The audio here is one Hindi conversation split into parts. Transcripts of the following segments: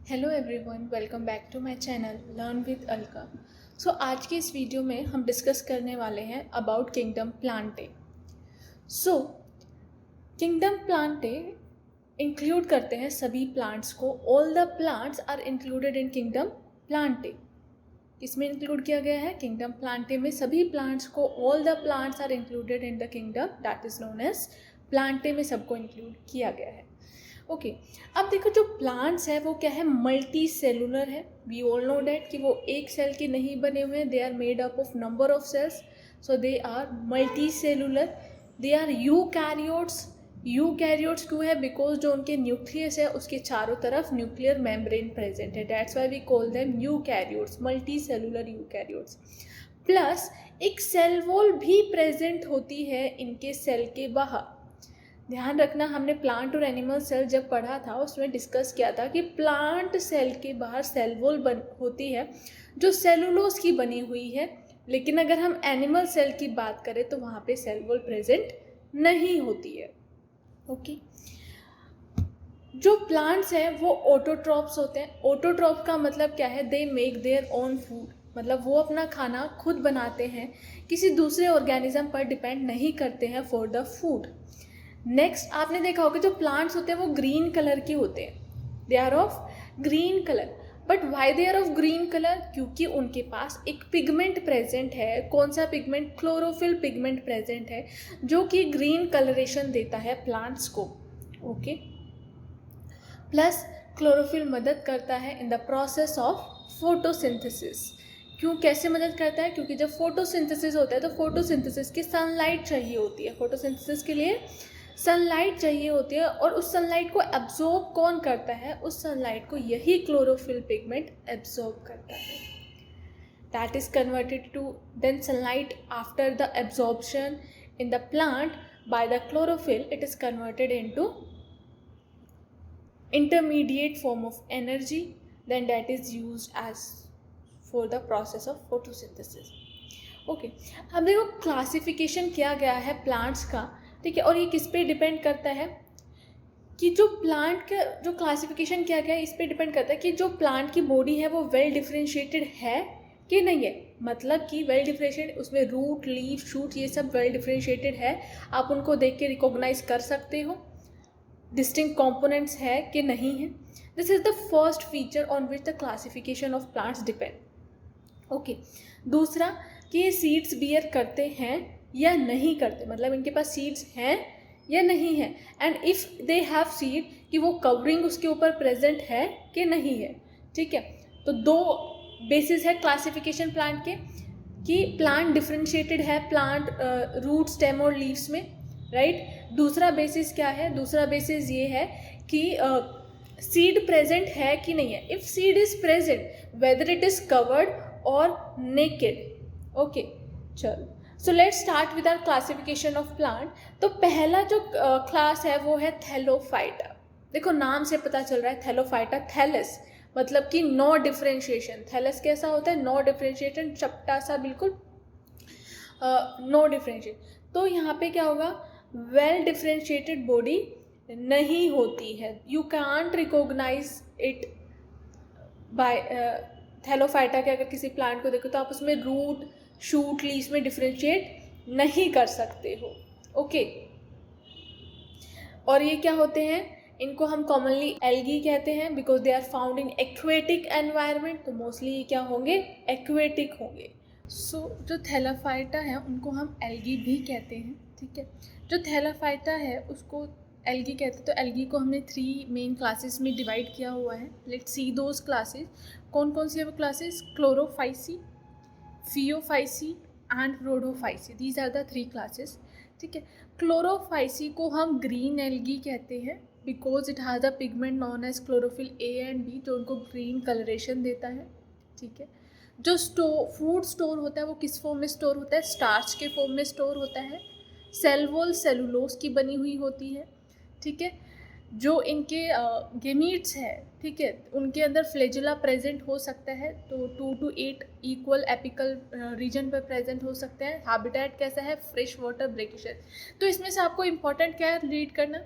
Hello everyone, welcome back to my channel learn with Alka. आज के इस वीडियो में हम डिस्कस करने वाले हैं about kingdom plantae. Kingdom plantae include करते हैं सभी प्लांट्स को। All the plants are included in kingdom plantae. इसमें इंक्लूड किया गया है किंगडम प्लांटे में सभी प्लांट्स को। All the plants are included in the kingdom that is known as plantae में सबको इंक्लूड किया गया है। ओके, अब देखो जो प्लांट्स है वो क्या है, मल्टी सेलुलर है। वी ऑल नो डैट कि वो एक सेल के नहीं बने हुए हैं, they are made up of number of cells, so they are multicellular. They are eukaryotes. Eukaryotes क्यों है? बिकॉज जो उनके न्यूक्लियस है उसके चारों तरफ न्यूक्लियर मेम्ब्रेन प्रेजेंट है, that's why we call them eukaryotes, multicellular eukaryotes. Plus एक सेल वॉल भी प्रेजेंट होती है इनके सेल के बाहर। ध्यान रखना, हमने प्लांट और एनिमल सेल जब पढ़ा था उसमें डिस्कस किया था कि प्लांट सेल के बाहर सेल वॉल होती है जो सेलुलोज की बनी हुई है, लेकिन अगर हम एनिमल सेल की बात करें तो वहाँ पे सेल वॉल प्रेजेंट नहीं होती है। ओके, जो प्लांट्स हैं वो ऑटोट्रॉप्स होते हैं। ऑटोट्रॉप का मतलब क्या है? They make their own food, मतलब वो अपना खाना खुद बनाते हैं, किसी दूसरे ऑर्गेनिज्म पर डिपेंड नहीं करते हैं फॉर द फूड। नेक्स्ट, आपने देखा होगा जो प्लांट्स होते हैं वो ग्रीन कलर के होते हैं, they are of green colour. But why they are of green colour? क्योंकि उनके पास एक पिगमेंट प्रेजेंट है। कौन सा पिगमेंट? क्लोरोफिल पिगमेंट प्रेजेंट है जो कि ग्रीन कलरेशन देता है प्लांट्स को। ओके, प्लस क्लोरोफिल मदद करता है in the process of photosynthesis. क्यों, कैसे मदद करता है? क्योंकि जब फोटोसिंथेसिस होता है तो फोटोसिंथेसिस की सनलाइट चाहिए होती है। फोटोसिंथेसिस के लिए सनलाइट चाहिए होती है, और उस सनलाइट को एब्जॉर्ब कौन करता है? उस सनलाइट को यही क्लोरोफिल पिगमेंट एब्जॉर्ब करता है। That is converted to then sunlight after the absorption in the plant by the chlorophyll, it is converted into intermediate form of energy, then that is used as for the process of photosynthesis. Okay, अब देखो क्लासिफिकेशन किया गया है प्लांट्स का, ठीक है, और ये किस पे डिपेंड करता है कि जो प्लांट का जो क्लासिफिकेशन किया गया है इस पे डिपेंड करता है कि जो प्लांट की बॉडी है वो वेल डिफरेंशिएटेड है कि नहीं है। मतलब कि वेल डिफरेंशिएटेड, उसमें रूट, लीफ, शूट ये सब वेल डिफरेंशिएटेड है, आप उनको देख के रिकॉग्नाइज कर सकते हो, डिस्टिंक्ट कंपोनेंट्स है कि नहीं है। This is the first feature on which the classification of plants depend. Okay, दूसरा कि ये सीड्स बियर करते हैं या नहीं करते, मतलब इनके पास सीड्स हैं या नहीं है। And if they have seed, कि वो कवरिंग उसके ऊपर प्रेजेंट है कि नहीं है। ठीक है, तो दो बेसिस है क्लासिफिकेशन प्लांट के, कि प्लांट डिफरेंशिएटेड है, प्लांट रूट, स्टेम और लीव्स में, राइट। दूसरा बेसिस क्या है? दूसरा बेसिस ये है कि सीड प्रेजेंट है कि नहीं है। If seed is present, whether it is covered or naked. Okay, चलो, so let's start with our classification of plant. तो पहला जो क्लास है वो है थैलोफाइटा। देखो नाम से पता चल रहा है थैलोफाइटा, थैलस मतलब कि नो डिफरेंशिएशन। थैलस कैसा होता है? नो डिफरेंशिएशन, चपटा सा बिल्कुल, नो डिफरेंशिएट। तो यहाँ पे क्या होगा? वेल डिफरेंशिएटेड बॉडी नहीं होती है, you can't recognise it by thallophyta के। अगर किसी प्लांट को देखो तो आप उसमें रूट, शूट, लीव्स में डिफरेंशिएट नहीं कर सकते हो। ओके, और ये क्या होते हैं? इनको हम कॉमनली एल्गी कहते हैं because they are found in aquatic environment. तो मोस्टली ये क्या होंगे? एक्वेटिक होंगे। सो जो थैलाफाइटा है उनको हम एल्गी भी कहते हैं। ठीक है, जो थैलाफाइटा है उसको एल्गी कहते हैं। तो एल्गी को हमने 3 मेन क्लासेस में डिवाइड किया हुआ है। Let's see those classes. कौन कौन सी है वो classes? Chlorophyceae, phaeophyceae and rhodophyceae, these are the 3 classes. ठीक है, क्लोरोफाइसी को हम ग्रीन एल्गी कहते हैं because it has a pigment known as chlorophyll a and b, जो उनको ग्रीन कलरेशन देता है। ठीक है, जो फूड स्टोर होता है वो किस फॉर्म में स्टोर होता है? स्टार्च के फॉर्म में स्टोर होता है। सेल वॉल सेलुलोज की बनी हुई होती है। ठीक है, जो इनके गेमीट्स है, ठीक है, उनके अंदर फ्लैजिला प्रेजेंट हो सकता है, तो 2 to 8 इक्वल एपिकल रीजन पर प्रेजेंट हो सकते हैं। हैबिटेट कैसा है? Fresh water brackish. तो इसमें से आपको इम्पोर्टेंट क्या है रीड करना?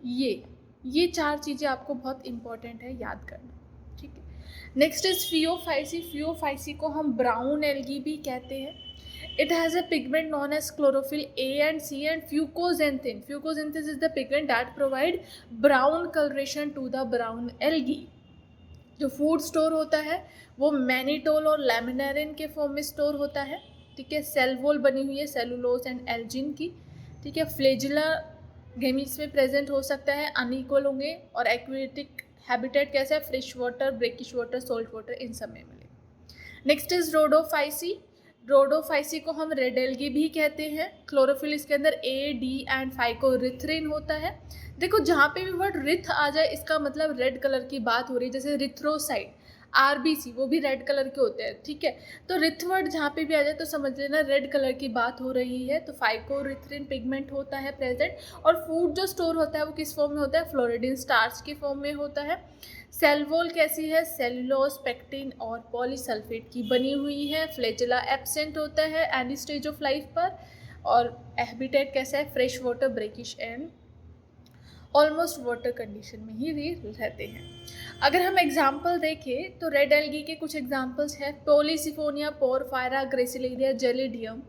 ये ये 4 चीज़ें आपको बहुत इंपॉर्टेंट है याद करना, ठीक है। Next is Phaeophyceae. फियोफाइसी को हम ब्राउन एल्गी भी कहते हैं। It has a pigment known as chlorophyll A and C and fucoxanthin. Fucoxanthin is the pigment that provide brown coloration to the brown algae. जो फूड स्टोर होता है वो मैनिटोल और लैमिनेरिन के फॉर्म में स्टोर होता है, ठीक है। सेल वॉल बनी हुई है सेलुलोज एंड एल्जिन की, ठीक है। फ्लेजिला गेमीट्स में प्रेजेंट हो सकता है, अनइक्वल होंगे। और एक्वेटिक हैबिटेट कैसा है, fresh water, brackish water, salt water, इन सब में मिले। Next is Rhodophyceae. रोडोफाइसी को हम रेड एल्गी भी कहते हैं। क्लोरोफिल इसके अंदर ए, डी एंड फाइकोरिथ्रिन होता है। देखो जहाँ पे भी वर्ड रिथ आ जाए इसका मतलब रेड कलर की बात हो रही है, जैसे रिथ्रोसाइट, आरबीसी, वो भी रेड कलर के होते हैं, ठीक है। तो रिथ वर्ड जहाँ पे भी आ जाए तो समझ लेना रेड कलर की बात हो रही है। तो फाइकोरिथ्रिन पिगमेंट होता है प्रेजेंट। और फूड जो स्टोर होता है वो किस फॉर्म में होता है, फ्लोरिडिन स्टार्च के फॉर्म में होता है। सेल वॉल कैसी है, सेलुलोज, पेक्टिन और पॉलीसल्फेट की बनी हुई है। फ्लैजेला एब्सेंट होता है एनी स्टेज ऑफ लाइफ पर। और हैबिटेट कैसा है, fresh water, brackish and almost water condition में ही ये रहते हैं। अगर हम एग्जाम्पल देखें तो रेड एल्गी के कुछ एग्जाम्पल्स हैं, polysiphonia, porphyra, gracilaria, gelidium.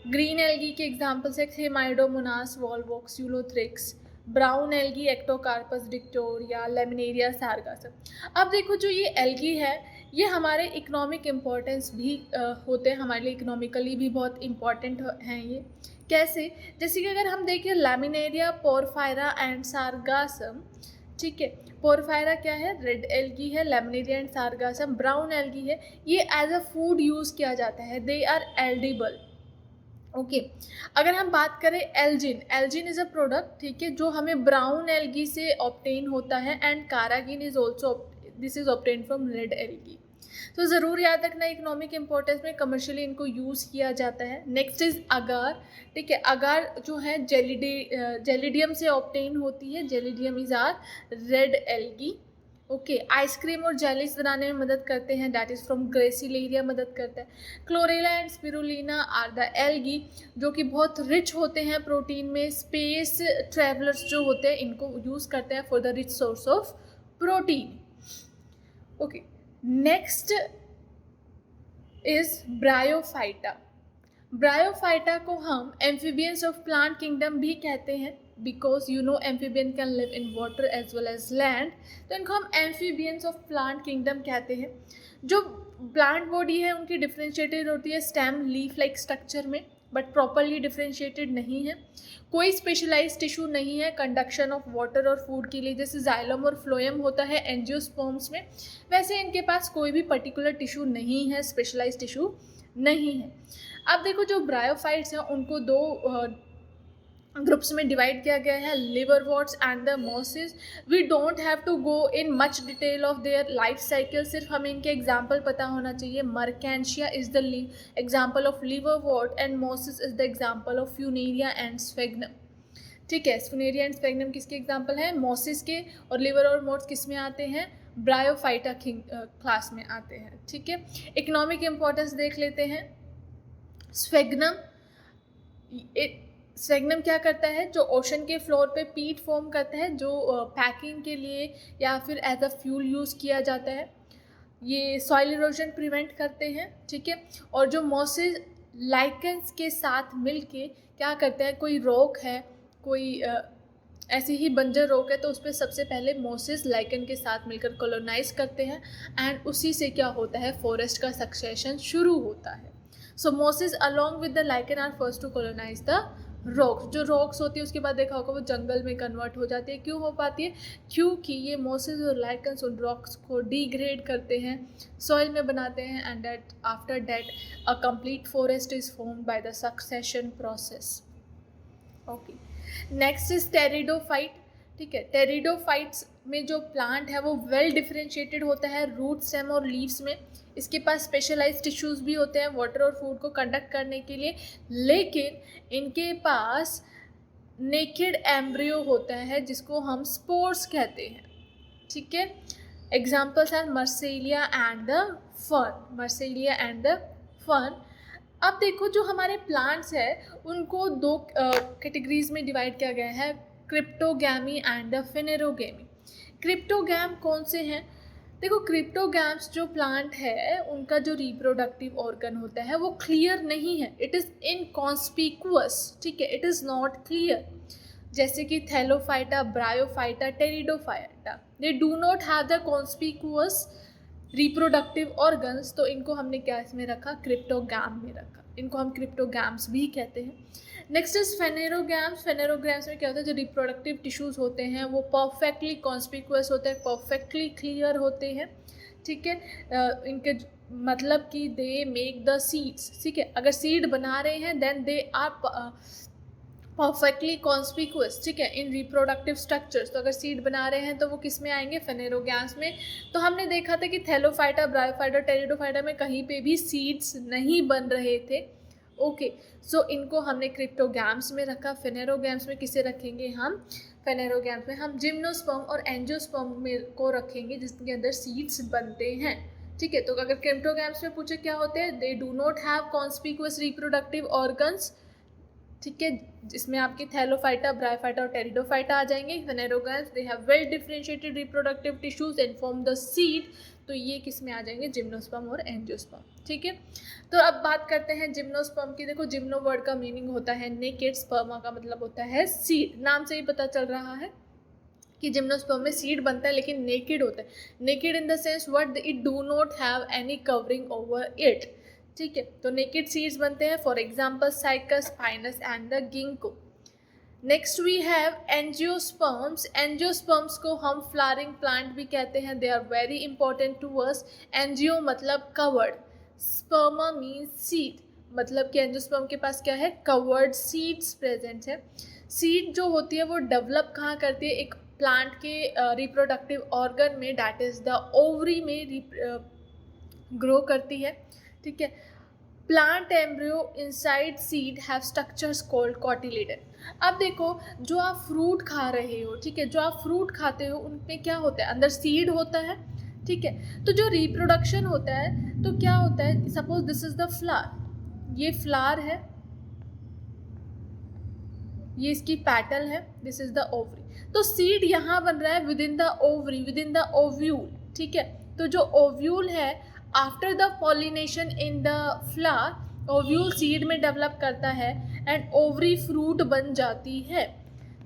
Green algae के एग्जाम्पल्स है chlamydomonas, volvox, ulothrix. Brown algae, ectocarpus dictyota, laminaria, sargassum. अब देखो जो ये एल्गी है ये हमारे इकोनॉमिक इम्पोर्टेंस भी होते हैं, हमारे लिए इकोनॉमिकली भी बहुत इम्पॉर्टेंट हैं ये। कैसे, जैसे कि अगर हम देखें लेमिनेरिया, पोरफायरा एंड सारगासम, ठीक है। पोरफायरा क्या है, रेड एल्गी है। लेमिनेरिया एंड सारगासम ब्राउन एल्गी है। ये एज अ फूड यूज़ किया जाता है, दे आर एल्डिबल, ओके। अगर हम बात करें Elgin, Elgin is a product, ठीक है, जो हमें ब्राउन एल्गी से ऑब्टेन होता है। And carrageenan is also, this is obtain from red algae. तो ज़रूर याद रखना इकोनॉमिक इंपॉर्टेंस में कमर्शियली इनको यूज़ किया जाता है। नेक्स्ट इज अगार, ठीक है। अगार जो है जेलिडियम से ऑब्टेन होती है। Gelidium is are red algae, okay. Ice cream और जेलीज बनाने में मदद करते हैं, दैट इज़ फ्रॉम ग्रेसिलेरिया मदद करता है। Chlorella and spirulina are the algae जो कि बहुत रिच होते हैं प्रोटीन में। स्पेस ट्रैवलर्स जो होते हैं इनको यूज़ करते हैं for the rich source of protein, okay. Next is bryophyta. Bryophyta को हम एम्फीबियंस ऑफ प्लांट किंगडम भी कहते हैं, because you know amphibian can live in water as well as land. तो इनको हम एम्फीबियंस ऑफ प्लांट किंगडम कहते हैं। जो प्लांट बॉडी है उनकी डिफ्रेंशिएटेड होती है स्टेम लीफ लाइक स्ट्रक्चर में, बट प्रॉपरली डिफ्रेंशिएटेड नहीं है। कोई स्पेशलाइज टिश्यू नहीं है कंडक्शन ऑफ वाटर और फूड के लिए, जैसे जाइलम और फ्लोएम होता है एंजियोस्पर्म्स में, वैसे इनके पास कोई भी पर्टिकुलर टिश्यू नहीं है, स्पेशलाइज टिश्यू नहीं है। अब देखो जो ब्रायोफाइट्स हैं उनको दो ग्रुप्स में डिवाइड किया गया है, liverworts and the mosses. We don't have to go in much detail of their life cycle, सिर्फ हमें इनके एग्जाम्पल पता होना चाहिए। Marchantia is the example of liverwort and mosses is the example of funaria and sphagnum, ठीक है। स्फूनेरिया एंड स्फेग्नम किसके एग्जाम्पल हैं, मॉसेस के। और लिवर और मोर्स किस में आते हैं, ब्रायोफाइटा क्लास में आते हैं, ठीक है। इकोनॉमिक इंपॉर्टेंस देख लेते हैं। स्फेग्नम, स्फेग्नम क्या करता है, जो ओशन के फ्लोर पे पीट फॉर्म करता है, जो पैकिंग के लिए या फिर एज अ फ्यूल यूज़ किया जाता है। ये सॉइल इरोजन प्रिवेंट करते हैं, ठीक है। और जो मॉसेस लाइकेंस के साथ मिलके क्या करते हैं, कोई रॉक है, कोई ऐसी ही बंजर रॉक है तो उस पर सबसे पहले मॉसेस लाइकन के साथ मिलकर कॉलोनाइज करते हैं। एंड उसी से क्या होता है, फॉरेस्ट का सक्सेशन शुरू होता है। So mosses along with the lichen are first to colonise the rocks. जो रॉक्स होती है उसके बाद देखा होगा वो जंगल में कन्वर्ट हो जाती है। क्यों हो पाती है, क्योंकि ये मॉसेस और लाइकन्स उन रॉक्स को डिग्रेड करते हैं, सॉइल में बनाते हैं। And that after that a complete forest is formed by the succession process, okay. Next is pteridophyte, ठीक है। टेरिडोफाइट्स में जो प्लांट है वो वेल डिफ्रेंशिएटेड होता है रूट, स्टेम और लीव्स में। इसके पास स्पेशलाइज्ड टिश्यूज़ भी होते हैं वाटर और फूड को कंडक्ट करने के लिए, लेकिन इनके पास नेकेड एम्ब्रियो होता है जिसको हम स्पोर्स कहते हैं, ठीक है। Examples are marsilea and the fern, marsilea and the fern. अब देखो जो हमारे प्लांट्स हैं उनको दो कैटेगरीज में डिवाइड किया गया है, क्रिप्टोगैमी एंड द फेनेरोगैमी। क्रिप्टोगैम कौन से हैं? देखो, क्रिप्टोगैम्स जो प्लांट है उनका जो रिप्रोडक्टिव ऑर्गन होता है वो क्लियर नहीं है, इट इज़ इनकॉन्स्पिक्यूअस, ठीक है, इट इज़ नॉट क्लियर। जैसे कि Thallophyta, bryophyta, pteridophyta, they do not have the conspicuous reproductive organs, तो इनको हमने क्या इसमें रखा? क्रिप्टोगैम में रखा। इनको हम क्रिप्टोगैम्स भी कहते हैं। Next is phanerogams. फेनेरोगैम्स में क्या होता है? जो रिप्रोडक्टिव टिश्यूज़ होते हैं वो परफेक्टली कॉन्स्पिक्यूअस होते हैं, परफेक्टली क्लियर होते हैं, ठीक है। इनके मतलब कि दे मेक द सीड्स, ठीक है। अगर सीड बना रहे हैं then they are perfectly conspicuous, ठीक है, इन रिप्रोडक्टिव स्ट्रक्चर्स। तो अगर सीड बना रहे हैं तो वो किस में आएंगे? फेनेरोगैम्स में। तो हमने देखा था कि थैलोफाइटा, ब्रायोफाइटा, टेरिडोफाइटा में कहीं पे भी सीड्स नहीं बन रहे थे। ओके, सो इनको हमने क्रिप्टोगैम्स में रखा। फेनेरोगैम्स में किसे रखेंगे हम? फेनेरोगैम्स में हम जिम्नोस्पर्म और एंजियोस्पर्म में को रखेंगे जिसके अंदर सीड्स बनते हैं, ठीक है। तो अगर क्रिप्टोगैम्स में पूछे क्या होते हैं? They do not have conspicuous reproductive organs, ठीक है, जिसमें आपके थैलोफाइटा, ब्रायोफाइटा और टेरिडोफाइटा आ जाएंगे। Phanerogams they have well differentiated reproductive tissues and form the seed, तो ये किस में आ जाएंगे? जिम्नोस्पर्म और एंजियोस्पर्म, ठीक है। तो अब बात करते हैं जिम्नोस्पर्म की। देखो, जिम्नो वर्ड का मीनिंग होता है नेकेड, स्पर्मा का मतलब होता है सीड। नाम से ही पता चल रहा है कि जिम्नोस्पर्म में सीड बनता है लेकिन नेकेड होता है। Naked in the sense what? It do not have any covering over it, ठीक है। तो नेकेड सीड्स बनते हैं, for example cycas, pinus and the ginkgo. Next we have angiosperms. Angiosperms को हम फ्लावरिंग प्लांट भी कहते हैं, they are very important to us. Angio मतलब कवर्ड, स्पर्मा मीन्स सीड, मतलब कि एंजियोस्पर्म के पास क्या है? कवर्ड सीड्स प्रेजेंट है। सीड जो होती है वो डेवलप कहाँ करती है? एक प्लांट के रिप्रोडक्टिव ऑर्गन में, डैट इज द ओवरी में ग्रो करती है, ठीक है। Plant embryo inside seed have structures called cotyledon. अब देखो, जो आप फ्रूट खा रहे हो, ठीक है, जो आप फ्रूट खाते हो उनमें क्या होता है? अंदर सीड होता है, ठीक है। तो जो रिप्रोडक्शन होता है तो क्या होता है? Suppose this is the flower, ये फ्लावर है, ये इसकी पैटल है, दिस इज द ओवरी। तो सीड यहाँ बन रहा है with in the ovary, with in the ovule, ठीक है। तो जो ओव्यूल है, after the pollination in the flower, ovule seed में डेवलप करता है एंड ओवरी फ्रूट बन जाती है,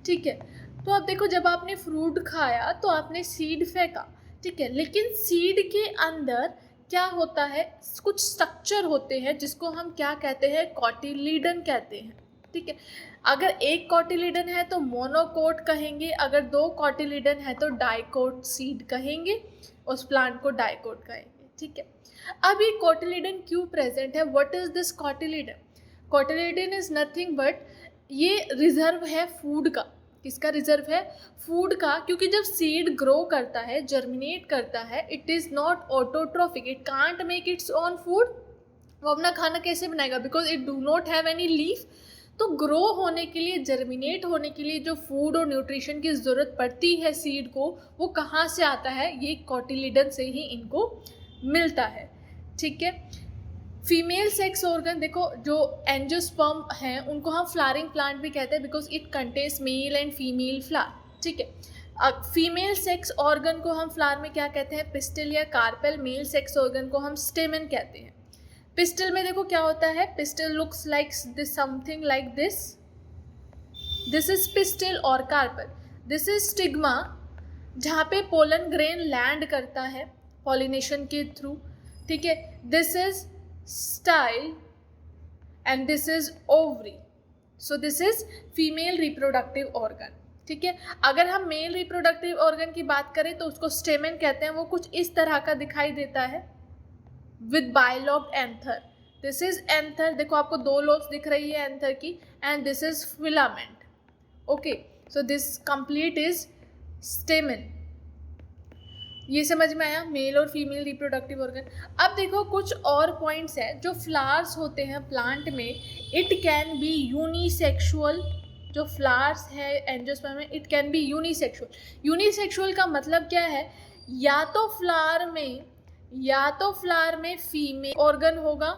ठीक है। तो अब देखो, जब आपने फ्रूट खाया तो आपने सीड फेंका, ठीक है, लेकिन सीड के अंदर क्या होता है? कुछ स्ट्रक्चर होते हैं जिसको हम क्या कहते हैं? कॉटिलीडन कहते हैं, ठीक है। अगर एक कॉटिलीडन है तो मोनोकोट कहेंगे, अगर दो कॉटिलीडन है तो डाइकोट सीड कहेंगे, उस प्लांट को डाइकोट कहेंगे, ठीक है। अब ये कॉटिलीडन क्यों प्रेजेंट है? What is this cotyledon? Cotyledon is nothing but ये रिजर्व है फूड का। किसका रिजर्व है? फूड का, क्योंकि जब सीड ग्रो करता है, जर्मिनेट करता है, it is not autotrophic, it can't make its own food. वो अपना खाना कैसे बनाएगा? Because it do not have any leaf. तो ग्रो होने के लिए, जर्मिनेट होने के लिए जो फूड और न्यूट्रिशन की ज़रूरत पड़ती है सीड को, वो कहाँ से आता है? ये कॉटिलीडन से ही इनको मिलता है, ठीक है। फीमेल सेक्स ऑर्गन, देखो, जो एंजियोस्पर्म हैं उनको हम फ्लावरिंग प्लांट भी कहते हैं because it contains mail and female flower, ठीक है। फीमेल सेक्स ऑर्गन को हम फ्लावर में क्या कहते हैं? पिस्टल या कार्पेल। मेल सेक्स ऑर्गन को हम स्टेमन कहते हैं। पिस्टल में देखो क्या होता है? Pistol looks like this, something like this, this is pistol और कार्पेल। दिस इज स्टिग्मा, जहाँ पे पोलन ग्रेन लैंड करता है पॉलिनेशन के थ्रू, ठीक है। This is style and this is ovary. So this is female reproductive organ, ठीक है। अगर हम मेल रिप्रोडक्टिव ऑर्गन की बात करें तो उसको स्टेमन कहते हैं। वो कुछ इस तरह का दिखाई देता है with bilobed anther. This is anther, देखो आपको दो लोब्स दिख रही है एंथर की, and this is filament, okay. So this complete is स्टेमन। ये समझ में आया? मेल और फीमेल रिप्रोडक्टिव ऑर्गन। अब देखो कुछ और पॉइंट्स हैं। जो फ्लावर्स होते हैं प्लांट में, इट कैन बी यूनिसेक्सुअल। जो फ्लावर्स है एंजियोस्पर्म में, it can be unisexual. Unisexual का मतलब क्या है? या तो फ्लावर में फीमेल ऑर्गन होगा,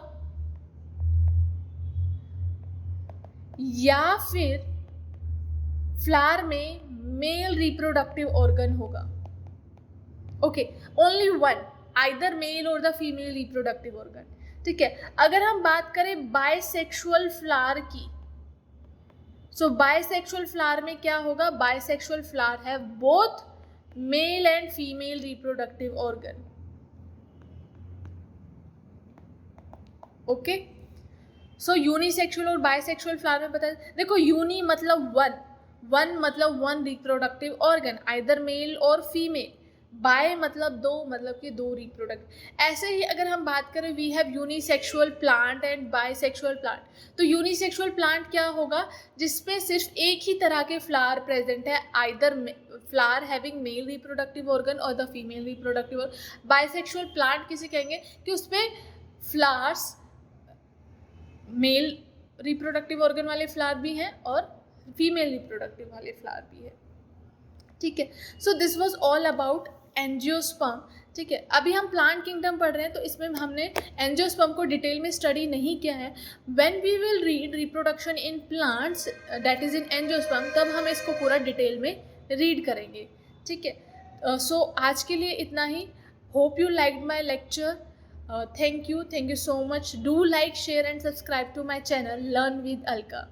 या फिर फ्लावर में मेल रिप्रोडक्टिव ऑर्गन होगा. Okay, only one, either male और द फीमेल रिप्रोडक्टिव ऑर्गन. ठीक है. अगर हम बात करें बाइसेक्सुअल फ्लावर की, सो बाइसेक्सुअल फ्लावर में क्या होगा? बाइसेक्सुअल फ्लावर है both male and female reproductive organ. Okay, so unisexual और बाइसेक्सुअल फ्लावर में बता, देखो यूनी मतलब वन, वन मतलब one reproductive organ, either male और फीमेल. बाय मतलब दो, मतलब कि दो रिप्रोडक्ट. ऐसे ही अगर हम बात करें, we have unisexual plant and bisexual plant. तो यूनिसेक्सुअल प्लांट क्या होगा? जिसपे सिर्फ एक ही तरह के फ्लावर प्रेजेंट है, either flower having male reproductive organ और the female reproductive organ. Bisexual plant किसे कहेंगे? कि उसपे फ्लावर्स मेल रिप्रोडक्टिव ऑर्गन वाले फ्लावर भी हैं और फीमेल रिप्रोडक्टिव वाले फ्लावर भी है. ठीक है. So this was all about angiosperm. ठीक है. अभी हम प्लांट किंगडम पढ़ रहे हैं, तो इसमें हमने एंजियोस्पर्म को डिटेल में स्टडी नहीं किया है. When we will read reproduction in plants, that is in angiosperm, तब हम इसको पूरा डिटेल में रीड करेंगे. ठीक है. सो आज के लिए इतना ही. Hope you liked my lecture. Thank you so much. Do like, share and subscribe to my channel Learn with Alka.